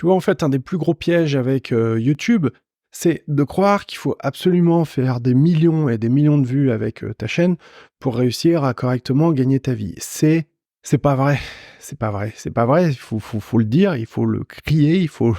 Tu vois, en fait, un des plus gros pièges avec YouTube, c'est de croire qu'il faut absolument faire des millions et des millions de vues avec ta chaîne pour réussir à correctement gagner ta vie. C'est pas vrai. C'est pas vrai. C'est pas vrai. Il faut le dire, il faut le crier, il faut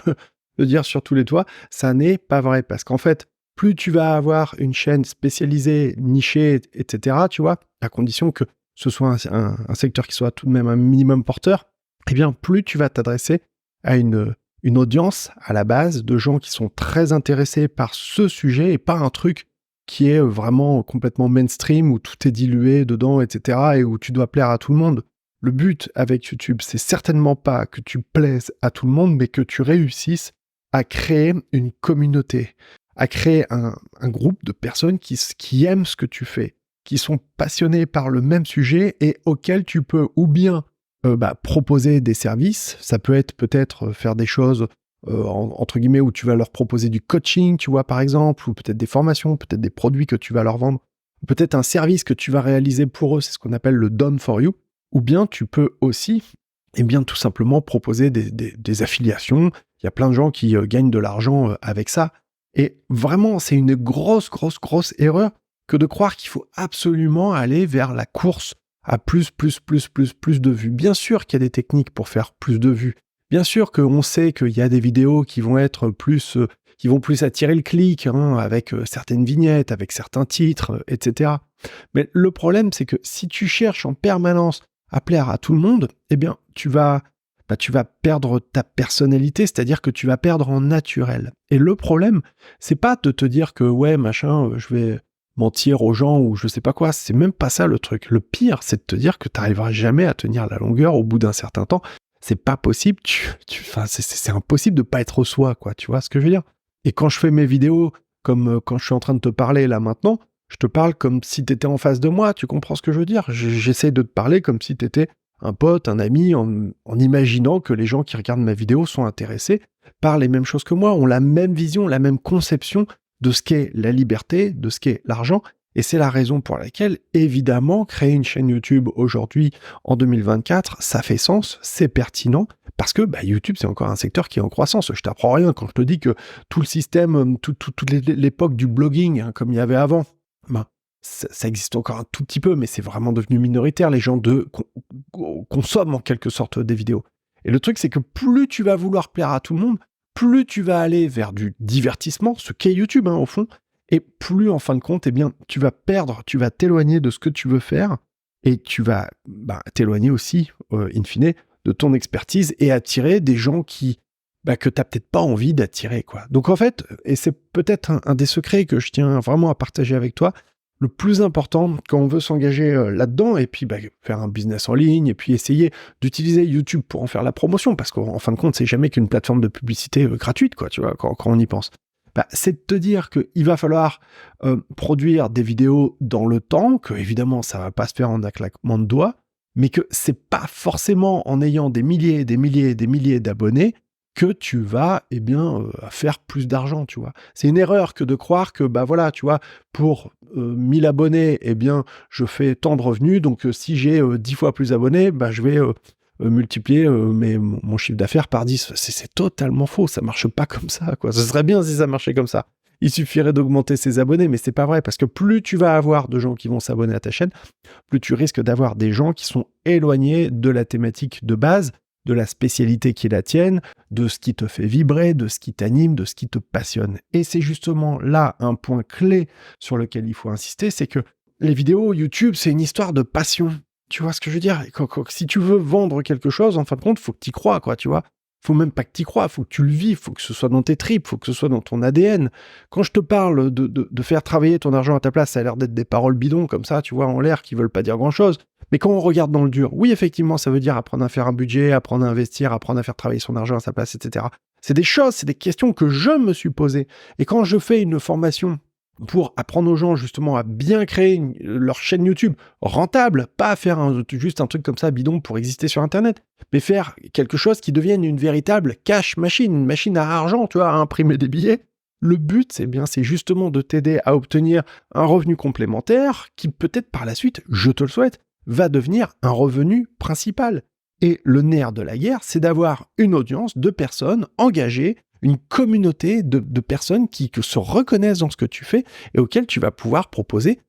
le dire sur tous les toits. Ça n'est pas vrai. Parce qu'en fait, plus tu vas avoir une chaîne spécialisée, nichée, etc., tu vois, à condition que ce soit un secteur qui soit tout de même un minimum porteur, eh bien, plus tu vas t'adresser à une audience à la base de gens qui sont très intéressés par ce sujet et pas un truc qui est vraiment complètement mainstream où tout est dilué dedans, etc. et où tu dois plaire à tout le monde. Le but avec YouTube, c'est certainement pas que tu plaises à tout le monde, mais que tu réussisses à créer une communauté, à créer un groupe de personnes qui aiment ce que tu fais, qui sont passionnés par le même sujet et auxquels tu peux ou bien proposer des services. Ça peut être peut-être faire des choses entre guillemets où tu vas leur proposer du coaching, tu vois, par exemple, ou peut-être des formations, peut-être des produits que tu vas leur vendre, peut-être un service que tu vas réaliser pour eux, c'est ce qu'on appelle le done for you, ou bien tu peux aussi, eh bien, tout simplement proposer des affiliations. Il y a plein de gens qui gagnent de l'argent avec ça. Et vraiment, c'est une grosse erreur que de croire qu'il faut absolument aller vers la course à plus de vues. Bien sûr qu'il y a des techniques pour faire plus de vues. Bien sûr qu'on sait qu'il y a des vidéos qui vont être qui vont plus attirer le clic, avec certaines vignettes, avec certains titres, etc. Mais le problème, c'est que si tu cherches en permanence à plaire à tout le monde, eh bien, tu vas perdre ta personnalité, c'est-à-dire que tu vas perdre en naturel. Et le problème, c'est pas de te dire que, ouais, machin, je vais mentir aux gens ou je sais pas quoi, c'est même pas ça le truc. Le pire, c'est de te dire que tu n'arriveras jamais à tenir la longueur au bout d'un certain temps. C'est pas possible, c'est impossible de pas être soi, quoi, tu vois ce que je veux dire? Et quand je fais mes vidéos, comme quand je suis en train de te parler là maintenant, je te parle comme si tu étais en face de moi, tu comprends ce que je veux dire? J'essaie de te parler comme si tu étais un pote, un ami, en imaginant que les gens qui regardent ma vidéo sont intéressés par les mêmes choses que moi, ont la même vision, la même conception de ce qu'est la liberté, de ce qu'est l'argent. Et c'est la raison pour laquelle, évidemment, créer une chaîne YouTube aujourd'hui, en 2024, ça fait sens, c'est pertinent, parce que YouTube, c'est encore un secteur qui est en croissance. Je t'apprends rien quand je te dis que tout le système, toute l'époque du blogging, comme il y avait avant, ça existe encore un tout petit peu, mais c'est vraiment devenu minoritaire. Les gens consomment en quelque sorte des vidéos. Et le truc, c'est que plus tu vas vouloir plaire à tout le monde, plus tu vas aller vers du divertissement, ce qu'est YouTube au fond, et plus en fin de compte, tu vas t'éloigner de ce que tu veux faire, et tu vas t'éloigner aussi, in fine, de ton expertise et attirer des gens que tu n'as peut-être pas envie d'attirer, quoi. Donc en fait, et c'est peut-être un des secrets que je tiens vraiment à partager avec toi, le plus important quand on veut s'engager là-dedans et puis faire un business en ligne et puis essayer d'utiliser YouTube pour en faire la promotion, parce qu'en fin de compte, c'est jamais qu'une plateforme de publicité gratuite, quoi, tu vois, quand on y pense. C'est de te dire qu'il va falloir produire des vidéos dans le temps, que évidemment ça va pas se faire en un claquement de doigts, mais que c'est pas forcément en ayant des milliers d'abonnés que tu vas faire plus d'argent, tu vois. C'est une erreur que de croire que tu vois, pour 1000 abonnés, je fais tant de revenus, donc si j'ai 10 fois plus d'abonnés, je vais multiplier mon chiffre d'affaires par 10. C'est totalement faux, ça marche pas comme ça, quoi. Ce serait bien si ça marchait comme ça. Il suffirait d'augmenter ses abonnés, mais c'est pas vrai, parce que plus tu vas avoir de gens qui vont s'abonner à ta chaîne, plus tu risques d'avoir des gens qui sont éloignés de la thématique de base, de la spécialité qui est la tienne, de ce qui te fait vibrer, de ce qui t'anime, de ce qui te passionne. Et c'est justement là un point clé sur lequel il faut insister, c'est que les vidéos YouTube, c'est une histoire de passion. Tu vois ce que je veux dire? Si tu veux vendre quelque chose, en fin de compte, faut que tu y crois, quoi, tu vois. Faut même pas que tu y crois, faut que tu le vis, faut que ce soit dans tes tripes, faut que ce soit dans ton ADN. Quand je te parle de faire travailler ton argent à ta place, ça a l'air d'être des paroles bidons comme ça, tu vois, en l'air, qui veulent pas dire grand-chose. Mais quand on regarde dans le dur, oui, effectivement, ça veut dire apprendre à faire un budget, apprendre à investir, apprendre à faire travailler son argent à sa place, etc. C'est des choses, c'est des questions que je me suis posées. Et quand je fais une formation pour apprendre aux gens justement à bien créer leur chaîne YouTube rentable, pas à faire juste un truc comme ça bidon pour exister sur Internet, mais faire quelque chose qui devienne une véritable cash machine, une machine à argent, tu vois, à imprimer des billets. Le but, c'est justement de t'aider à obtenir un revenu complémentaire qui peut-être par la suite, je te le souhaite, va devenir un revenu principal. Et le nerf de la guerre, c'est d'avoir une audience de personnes engagées, une communauté de personnes qui se reconnaissent dans ce que tu fais et auxquelles tu vas pouvoir proposer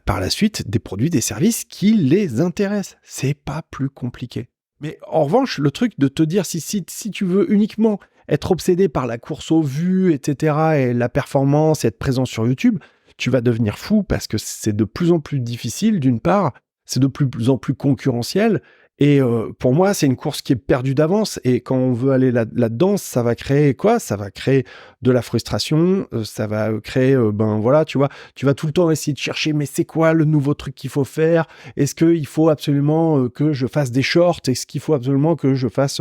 par la suite des produits, des services qui les intéressent. C'est pas plus compliqué. Mais en revanche, le truc de te dire si tu veux uniquement être obsédé par la course aux vues, etc., et la performance, et être présent sur YouTube, tu vas devenir fou parce que c'est de plus en plus difficile, d'une part, c'est de plus en plus concurrentiel, et pour moi, c'est une course qui est perdue d'avance, et quand on veut aller là-dedans, ça va créer quoi? Ça va créer de la frustration, ça va créer, voilà, tu vois, tu vas tout le temps essayer de chercher, mais c'est quoi le nouveau truc qu'il faut faire? Est-ce qu'il faut absolument que je fasse des shorts? Est-ce qu'il faut absolument que je fasse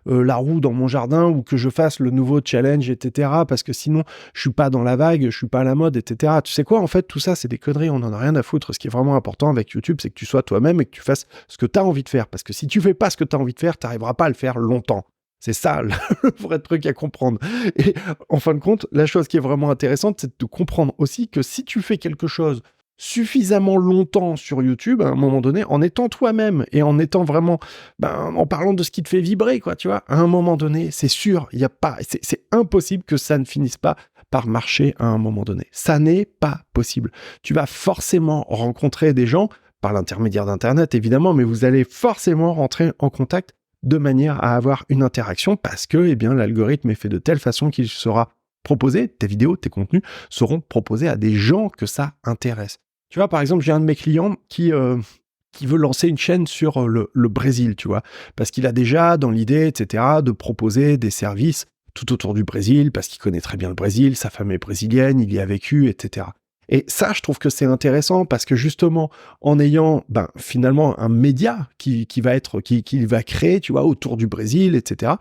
la roue dans mon jardin, ou que je fasse le nouveau challenge, etc. Parce que sinon, je suis pas dans la vague, je suis pas à la mode, etc. Tu sais quoi? En fait, tout ça, c'est des conneries, on en a rien à foutre. Ce qui est vraiment important avec YouTube, c'est que tu sois toi-même et que tu fasses ce que tu as envie de faire. Parce que si tu fais pas ce que tu as envie de faire, tu n'arriveras pas à le faire longtemps. C'est ça le vrai truc à comprendre. Et en fin de compte, la chose qui est vraiment intéressante, c'est de comprendre aussi que si tu fais quelque chose suffisamment longtemps sur YouTube, à un moment donné, en étant toi-même et en étant vraiment, en parlant de ce qui te fait vibrer, quoi, tu vois, à un moment donné, c'est sûr, il y a pas, c'est impossible que ça ne finisse pas par marcher à un moment donné. Ça n'est pas possible. Tu vas forcément rencontrer des gens, par l'intermédiaire d'Internet évidemment, mais vous allez forcément rentrer en contact de manière à avoir une interaction parce que, l'algorithme est fait de telle façon qu'il sera proposé, tes vidéos, tes contenus seront proposés à des gens que ça intéresse. Tu vois, par exemple, j'ai un de mes clients qui veut lancer une chaîne sur le Brésil, tu vois, parce qu'il a déjà dans l'idée, etc., de proposer des services tout autour du Brésil, parce qu'il connaît très bien le Brésil, sa femme est brésilienne, il y a vécu, etc. Et ça, je trouve que c'est intéressant parce que justement, en ayant finalement un média qui va créer, tu vois, autour du Brésil, etc.,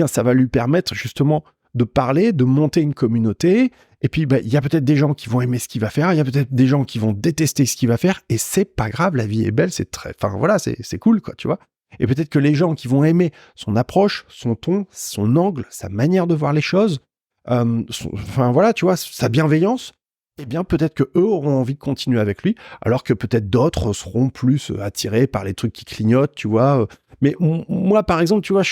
ça va lui permettre justement de parler, de monter une communauté. Et puis, il y a peut-être des gens qui vont aimer ce qu'il va faire, il y a peut-être des gens qui vont détester ce qu'il va faire, et c'est pas grave, la vie est belle, c'est cool, quoi, tu vois. Et peut-être que les gens qui vont aimer son approche, son ton, son angle, sa manière de voir les choses, tu vois, sa bienveillance, peut-être que eux auront envie de continuer avec lui, alors que peut-être d'autres seront plus attirés par les trucs qui clignotent, tu vois. Mais moi, par exemple, tu vois,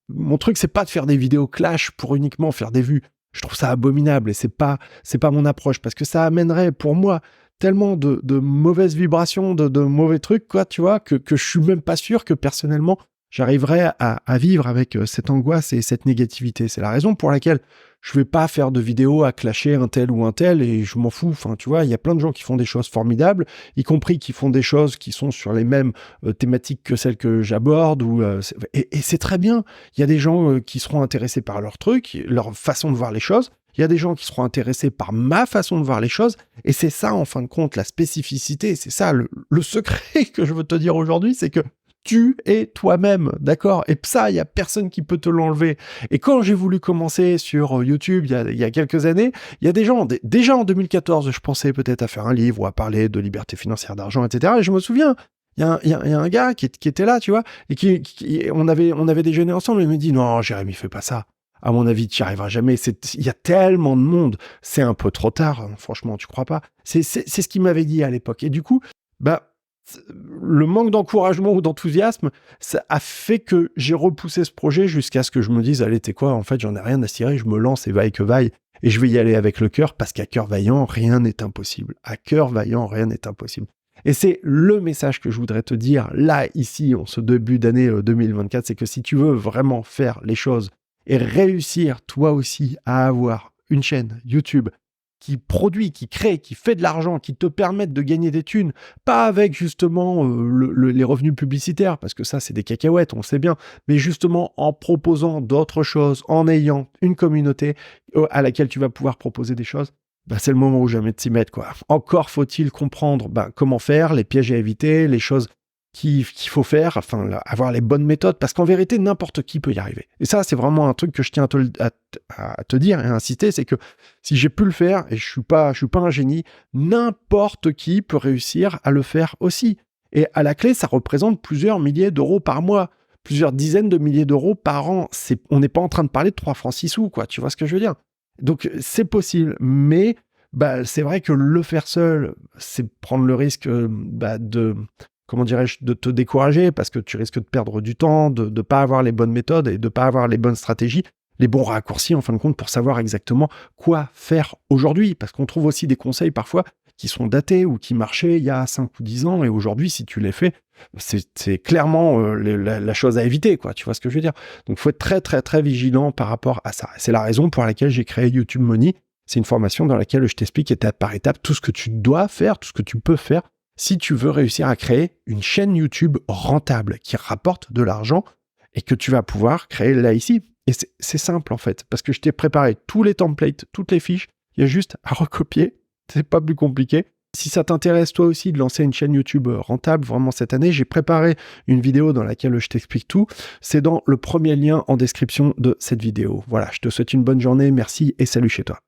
mon truc, c'est pas de faire des vidéos clash pour uniquement faire des vues. Je trouve ça abominable et c'est pas mon approche parce que ça amènerait pour moi tellement de mauvaises vibrations, de mauvais trucs, quoi, tu vois, que je suis même pas sûr que personnellement j'arriverais à vivre avec cette angoisse et cette négativité. C'est la raison pour laquelle je vais pas faire de vidéos à clasher un tel ou un tel et je m'en fous. Enfin, tu vois, il y a plein de gens qui font des choses formidables, y compris qui font des choses qui sont sur les mêmes thématiques que celles que j'aborde. Et c'est très bien. Il y a des gens qui seront intéressés par leur truc, leur façon de voir les choses. Il y a des gens qui seront intéressés par ma façon de voir les choses. Et c'est ça, en fin de compte, la spécificité. C'est ça, le secret que je veux te dire aujourd'hui, c'est que tu es toi-même, d'accord? Et ça, il n'y a personne qui peut te l'enlever. Et quand j'ai voulu commencer sur YouTube il y a quelques années, il y a des gens, déjà en 2014, je pensais peut-être à faire un livre ou à parler de liberté financière, d'argent, etc. Et je me souviens, il y a un gars qui était là, tu vois, et on avait déjeuné ensemble, et il me dit, non, Jérémy, fais pas ça. À mon avis, tu n'y arriveras jamais. Il y a tellement de monde. C'est un peu trop tard, hein, franchement, tu crois pas? C'est ce qu'il m'avait dit à l'époque. Et du coup, le manque d'encouragement ou d'enthousiasme, ça a fait que j'ai repoussé ce projet jusqu'à ce que je me dise, allez, t'es quoi, en fait, j'en ai rien à cirer, je me lance et vaille que vaille, et je vais y aller avec le cœur, parce qu'à cœur vaillant, rien n'est impossible. À cœur vaillant, rien n'est impossible. Et c'est le message que je voudrais te dire, là, ici, en ce début d'année 2024, c'est que si tu veux vraiment faire les choses et réussir, toi aussi, à avoir une chaîne YouTube qui produit, qui crée, qui fait de l'argent, qui te permettent de gagner des thunes, pas avec justement les revenus publicitaires, parce que ça c'est des cacahuètes, on le sait bien, mais justement en proposant d'autres choses, en ayant une communauté à laquelle tu vas pouvoir proposer des choses, c'est le moment ou jamais de s'y mettre, quoi. Encore faut-il comprendre comment faire, les pièges à éviter, les choses qu'il faut faire, avoir les bonnes méthodes, parce qu'en vérité, n'importe qui peut y arriver. Et ça, c'est vraiment un truc que je tiens à te dire et à insister, c'est que si j'ai pu le faire, et je suis pas un génie, n'importe qui peut réussir à le faire aussi. Et à la clé, ça représente plusieurs milliers d'euros par mois, plusieurs dizaines de milliers d'euros par an. On n'est pas en train de parler de 3 francs 6 sous, quoi, tu vois ce que je veux dire? Donc, c'est possible, mais c'est vrai que le faire seul, c'est prendre le risque comment dirais-je, de te décourager parce que tu risques de perdre du temps, de ne pas avoir les bonnes méthodes et de ne pas avoir les bonnes stratégies, les bons raccourcis en fin de compte pour savoir exactement quoi faire aujourd'hui. Parce qu'on trouve aussi des conseils parfois qui sont datés ou qui marchaient il y a 5 ou 10 ans et aujourd'hui, si tu les fais, c'est clairement la chose à éviter, quoi. Tu vois ce que je veux dire? Donc, il faut être très, très, très vigilant par rapport à ça. C'est la raison pour laquelle j'ai créé YouTube Money. C'est une formation dans laquelle je t'explique étape par étape tout ce que tu dois faire, tout ce que tu peux faire si tu veux réussir à créer une chaîne YouTube rentable qui rapporte de l'argent et que tu vas pouvoir créer là ici. Et c'est simple en fait, parce que je t'ai préparé tous les templates, toutes les fiches, il y a juste à recopier, c'est pas plus compliqué. Si ça t'intéresse toi aussi de lancer une chaîne YouTube rentable vraiment cette année, j'ai préparé une vidéo dans laquelle je t'explique tout. C'est dans le premier lien en description de cette vidéo. Voilà, je te souhaite une bonne journée, merci et salut chez toi.